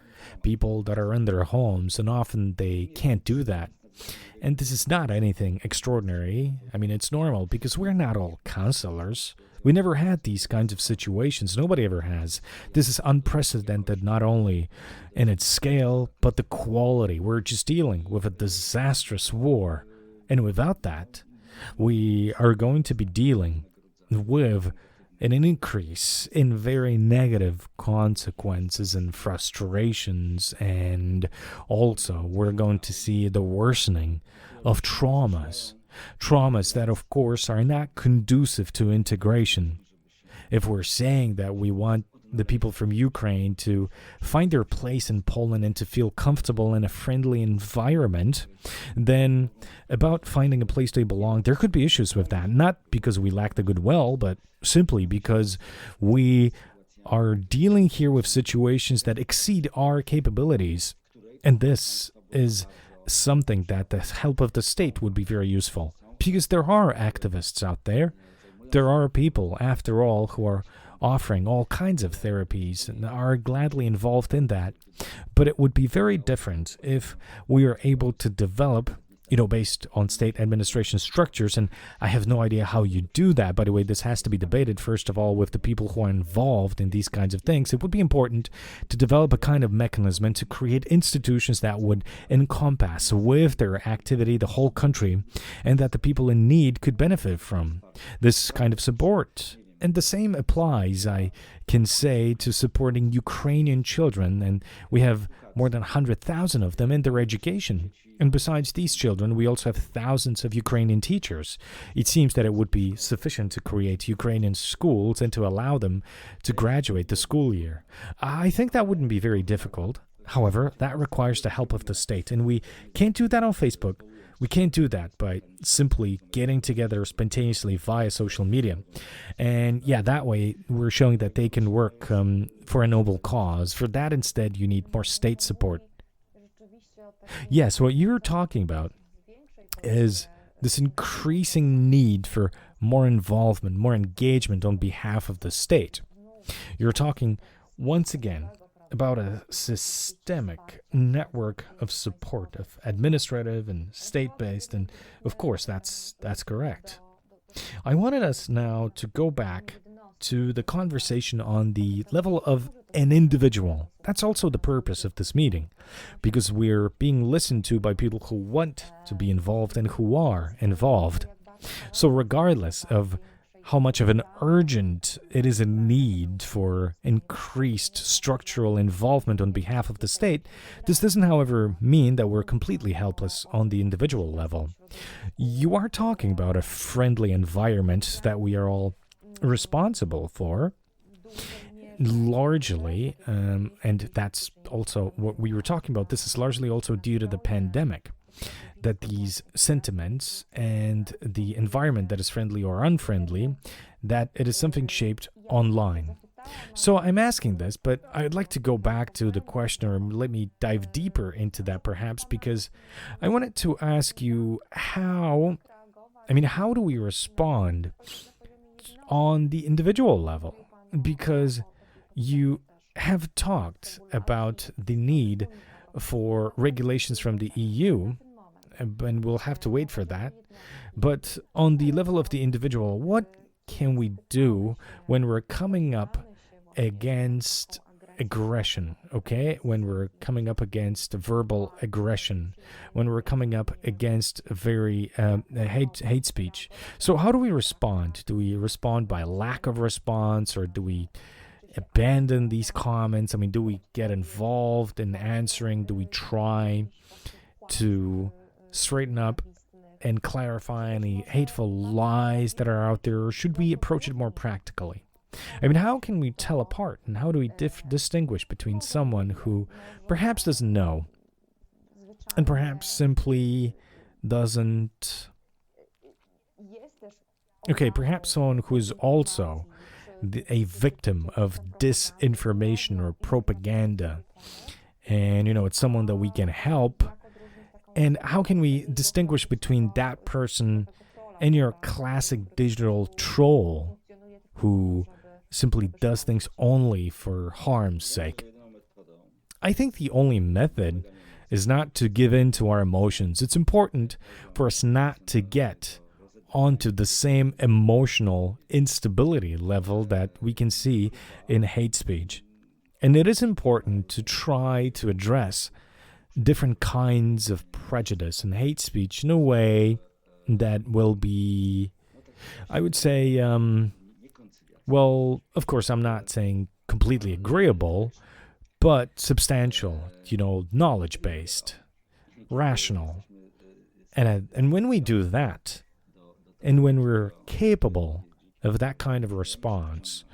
people that are in their homes, and often they can't do that. And this is not anything extraordinary. It's normal because we're not all counselors. We never had these kinds of situations. Nobody ever has. This is unprecedented, not only in its scale, but the quality. We're just dealing with a disastrous war. And without that, we are going to be dealing with an increase in very negative consequences and frustrations. And also, we're going to see the worsening of traumas. Traumas that, of course, are not conducive to integration. If we're saying that we want the people from Ukraine to find their place in Poland and to feel comfortable in a friendly environment, then about finding a place they belong, there could be issues with that. Not because we lack the goodwill, but simply because we are dealing here with situations that exceed our capabilities. And this is something that the help of the state would be very useful, because there are activists out there. There are people, after all, who are offering all kinds of therapies and are gladly involved in that. But it would be very different if we are able to develop, based on state administration structures, and I have no idea how you do that. By the way, this has to be debated, first of all, with the people who are involved in these kinds of things. It would be important to develop a kind of mechanism and to create institutions that would encompass with their activity the whole country, and that the people in need could benefit from this kind of support. And the same applies, I can say, to supporting Ukrainian children, and we have more than 100,000 of them in their education. And besides these children, we also have thousands of Ukrainian teachers. It seems that it would be sufficient to create Ukrainian schools and to allow them to graduate the school year. I think that wouldn't be very difficult. However, that requires the help of the state, and we can't do that on Facebook. We can't do that by simply getting together spontaneously via social media. And that way we're showing that they can work for a noble cause. For that, instead, you need more state support. Yes, what you're talking about is this increasing need for more involvement, more engagement on behalf of the state. You're talking, once again, about a systemic network of support, of administrative and state-based, and of course, that's correct. I wanted us now to go back to the conversation on the level of an individual. That's also the purpose of this meeting, because we're being listened to by people who want to be involved and who are involved. So regardless of how much of an urgent it is a need for increased structural involvement on behalf of the state, this doesn't, however, mean that we're completely helpless on the individual level. You are talking about a friendly environment that we are all responsible for, largely, and that's also what we were talking about. This is largely also due to the pandemic, that these sentiments and the environment that is friendly or unfriendly, that it is something shaped online. So I'm asking this, but I'd like to go back to the question, or let me dive deeper into that perhaps, because I wanted to ask you how do we respond on the individual level? Because you have talked about the need for regulations from the EU, and we'll have to wait for that. But on the level of the individual, what can we do when we're coming up against aggression, okay? When we're coming up against verbal aggression, when we're coming up against very hate speech. So how do we respond? Do we respond by lack of response, or do we abandon these comments? I mean, do we get involved in answering? Do we try to straighten up and clarify any hateful lies that are out there, or should we approach it more practically? I mean, how can we tell apart, and how do we distinguish between someone who perhaps doesn't know, and perhaps simply doesn't... Okay, perhaps someone who is also a victim of disinformation or propaganda, and, it's someone that we can help. And how can we distinguish between that person and your classic digital troll who simply does things only for harm's sake? I think the only method is not to give in to our emotions. It's important for us not to get onto the same emotional instability level that we can see in hate speech. And it is important to try to address different kinds of prejudice and hate speech in a way that will be, I would say, well, of course, I'm not saying completely agreeable, but substantial, knowledge-based, rational. And when we do that, and when we're capable of that kind of response,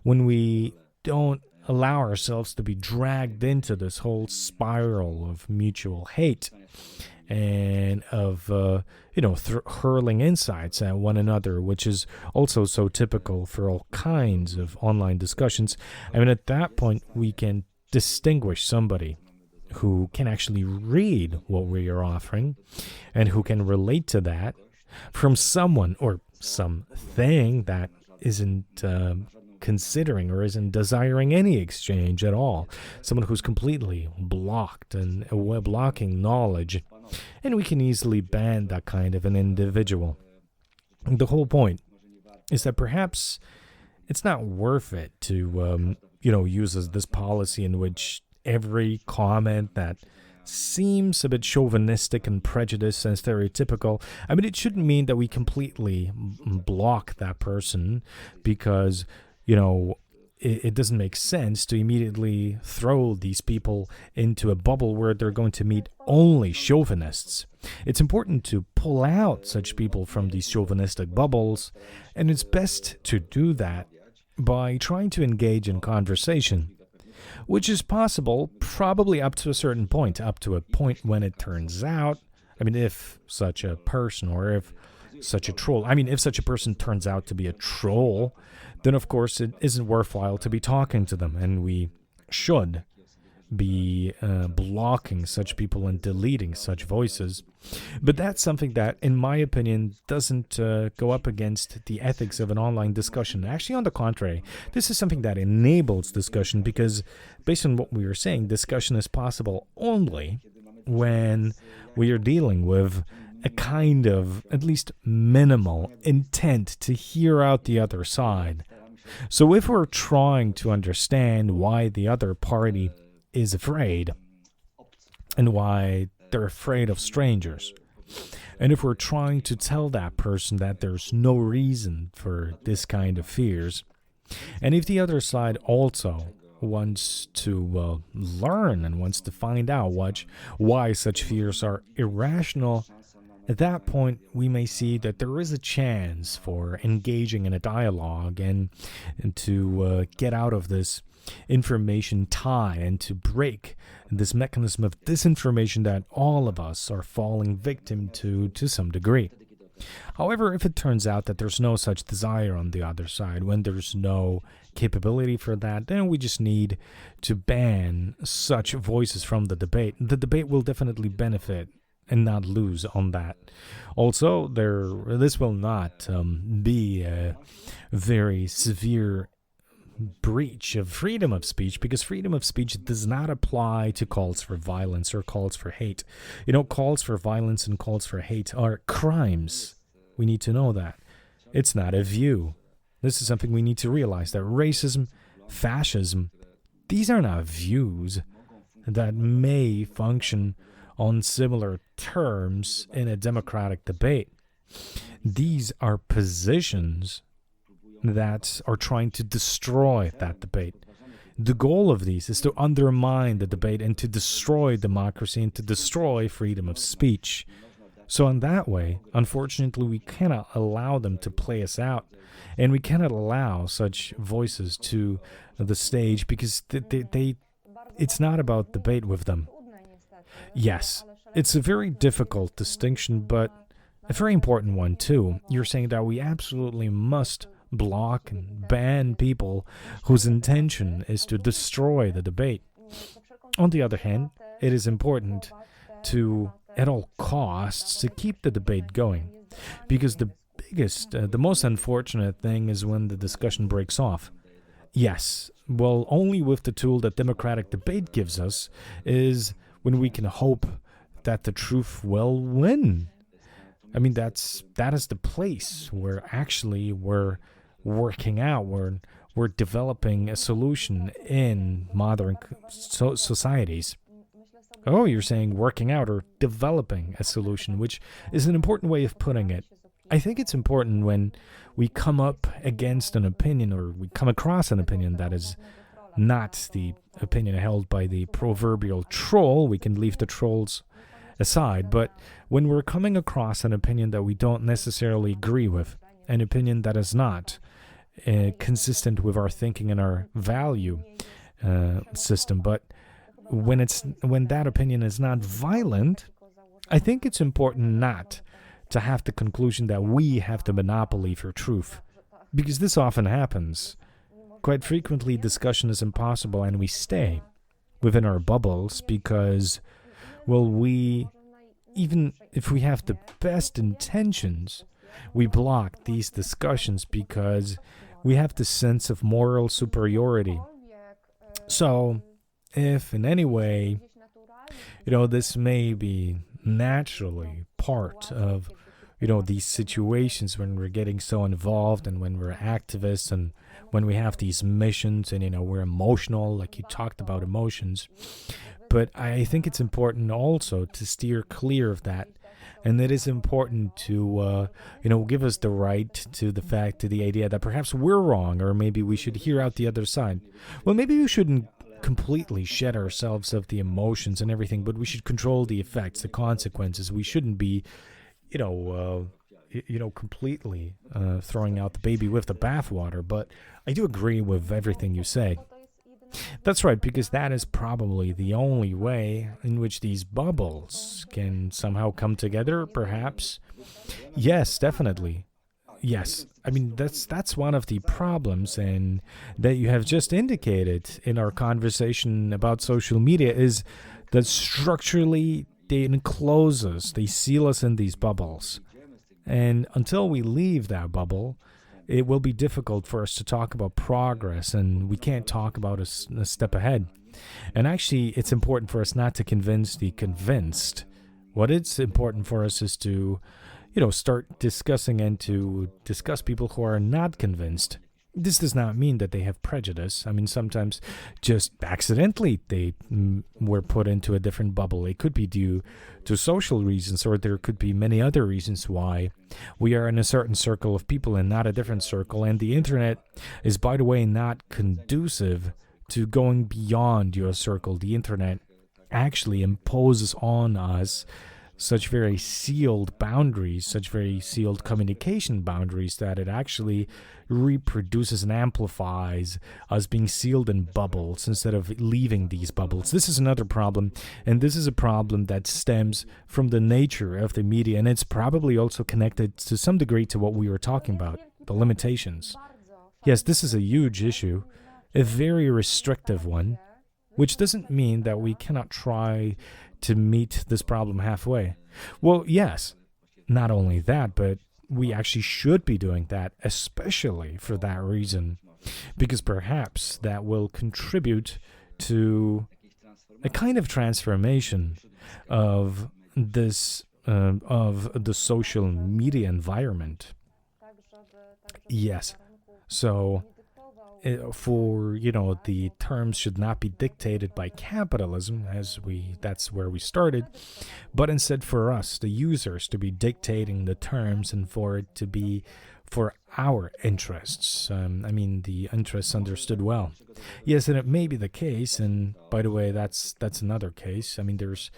when we don't allow ourselves to be dragged into this whole spiral of mutual hate and of, hurling insights at one another, which is also so typical for all kinds of online discussions. I mean, at that point, we can distinguish somebody who can actually read what we are offering and who can relate to that from someone or something that isn't considering or isn't desiring any exchange at all. Someone who's completely blocked and blocking knowledge. And we can easily ban that kind of an individual. The whole point is that perhaps it's not worth it to, use this policy in which every comment that seems a bit chauvinistic and prejudiced and stereotypical, I mean, it shouldn't mean that we completely block that person because, it doesn't make sense to immediately throw these people into a bubble where they're going to meet only chauvinists. It's important to pull out such people from these chauvinistic bubbles, and it's best to do that by trying to engage in conversation, which is possible probably up to a certain point, up to a point when it turns out, if such a person or if such a troll, if such a person turns out to be a troll, then of course it isn't worthwhile to be talking to them, and we should be blocking such people and deleting such voices. But that's something that, in my opinion, doesn't go up against the ethics of an online discussion. Actually, on the contrary, this is something that enables discussion because, based on what we were saying, discussion is possible only when we are dealing with a kind of, at least minimal, intent to hear out the other side. So if we're trying to understand why the other party is afraid and why they're afraid of strangers, and if we're trying to tell that person that there's no reason for this kind of fears, and if the other side also wants to learn and wants to find out why such fears are irrational, at that point we may see that there is a chance for engaging in a dialogue and to get out of this information tie and to break this mechanism of disinformation that all of us are falling victim to some degree. However, if it turns out that there's no such desire on the other side, when there's no capability for that, then we just need to ban such voices from the debate. The debate will definitely benefit and not lose on that. Also, this will not be a very severe breach of freedom of speech, because freedom of speech does not apply to calls for violence or calls for hate. Calls for violence and calls for hate are crimes. We need to know that. It's not a view. This is something we need to realize, that racism, fascism, these are not views that may function on similar terms in a democratic debate. These are positions that are trying to destroy that debate. The goal of these is to undermine the debate and to destroy democracy and to destroy freedom of speech. So in that way, unfortunately, we cannot allow them to play us out, and we cannot allow such voices to the stage because it's not about debate with them. Yes, it's a very difficult distinction, but a very important one too. You're saying that we absolutely must block and ban people whose intention is to destroy the debate. On the other hand, it is important to, at all costs, to keep the debate going, because the most unfortunate thing is when the discussion breaks off. Yes, well, only with the tool that democratic debate gives us is when we can hope that the truth will win. I mean, that is the place where actually we're working out, we're developing a solution in modern societies. Oh, you're saying working out or developing a solution, which is an important way of putting it. I think it's important when we come up against an opinion or we come across an opinion that is not the opinion held by the proverbial troll. We can leave the trolls aside, but when we're coming across an opinion that we don't necessarily agree with, an opinion that is not consistent with our thinking and our value system, but when that opinion is not violent, I think it's important not to have the conclusion that we have the monopoly for truth, because this often happens. Quite frequently, discussion is impossible, and we stay within our bubbles because, well, even if we have the best intentions, we block these discussions because we have the sense of moral superiority. So, if in any way, this may be naturally part of, these situations when we're getting so involved and when we're activists and when we have these missions and, we're emotional, like you talked about emotions. But I think it's important also to steer clear of that. And it is important to, give us the right to the idea that perhaps we're wrong, or maybe we should hear out the other side. Well, maybe we shouldn't completely shed ourselves of the emotions and everything, but we should control the effects, the consequences. We shouldn't be, completely throwing out the baby with the bathwater. But I do agree with everything you say. That's right, because that is probably the only way in which these bubbles can somehow come together, perhaps. Yes, definitely. yes, I mean that's one of the problems, and that you have just indicated in our conversation about social media is that structurally they enclose us, they seal us in these bubbles. And until we leave that bubble, it will be difficult for us to talk about progress, and we can't talk about a step ahead. And actually, it's important for us not to convince the convinced. What it's important for us is to, start discussing and to discuss people who are not convinced. This does not mean that they have prejudice. I mean, sometimes just accidentally they were put into a different bubble. It could be due to social reasons, or there could be many other reasons why we are in a certain circle of people and not a different circle. And the internet is, by the way, not conducive to going beyond your circle. The internet actually imposes on us such very sealed boundaries, such very sealed communication boundaries, that it actually reproduces and amplifies us being sealed in bubbles instead of leaving these bubbles. This is another problem, and this is a problem that stems from the nature of the media, and it's probably also connected to some degree to what we were talking about, the limitations. Yes, this is a huge issue, a very restrictive one, which doesn't mean that we cannot try to meet this problem halfway. Well, yes, not only that, but we actually should be doing that, especially for that reason, because perhaps that will contribute to a kind of transformation of this, of the social media environment. Yes, so for the terms should not be dictated by capitalism, that's where we started, but instead for us, the users, to be dictating the terms, and for it to be for our interests. The interests understood well. Yes, and it may be the case, and by the way, that's another case. There's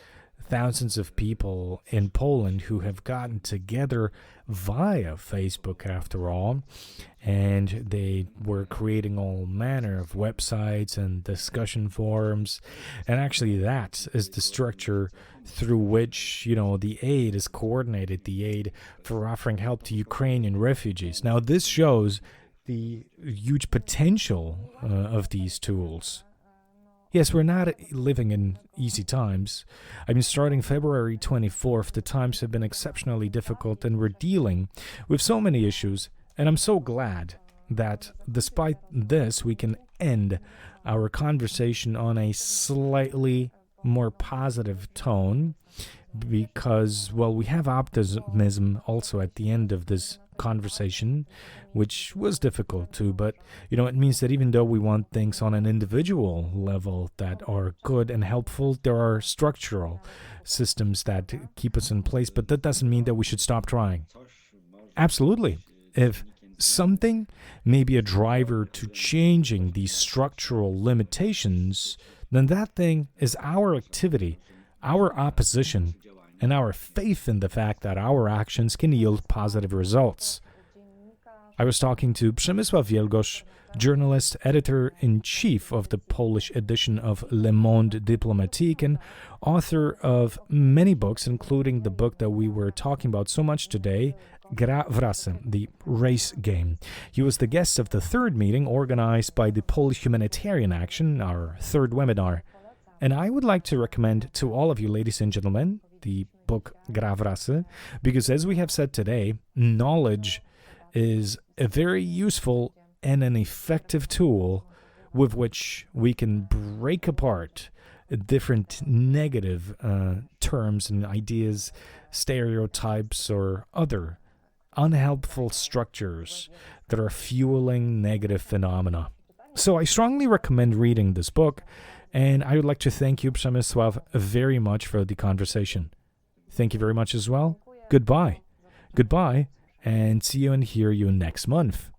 thousands of people in Poland who have gotten together via Facebook, after all, and they were creating all manner of websites and discussion forums, and actually that is the structure through which the aid is coordinated, the aid for offering help to Ukrainian refugees. Now this shows the huge potential of these tools. Yes, we're not living in easy times. Starting February 24th, the times have been exceptionally difficult, and we're dealing with so many issues. And I'm so glad that despite this, we can end our conversation on a slightly more positive tone, because, we have optimism also at the end of this conversation, which was difficult too, but it means that even though we want things on an individual level that are good and helpful, there are structural systems that keep us in place, but that doesn't mean that we should stop trying. Absolutely. If something may be a driver to changing these structural limitations, then that thing is our activity, our opposition, and our faith in the fact that our actions can yield positive results. I was talking to Przemysław Wielgosz, journalist, editor-in-chief of the Polish edition of Le Monde Diplomatique, and author of many books, including the book that we were talking about so much today, Gra w rasę, the race game. He was the guest of the third meeting organized by the Polish Humanitarian Action, our third webinar. And I would like to recommend to all of you, ladies and gentlemen, the book Gra w rasę, because as we have said today, knowledge is a very useful and an effective tool with which we can break apart different negative terms and ideas, stereotypes, or other unhelpful structures that are fueling negative phenomena. So I strongly recommend reading this book, and I would like to thank you, Przemysław, very much for the conversation. Thank you very much as well. Goodbye. Goodbye, and see you and hear you next month.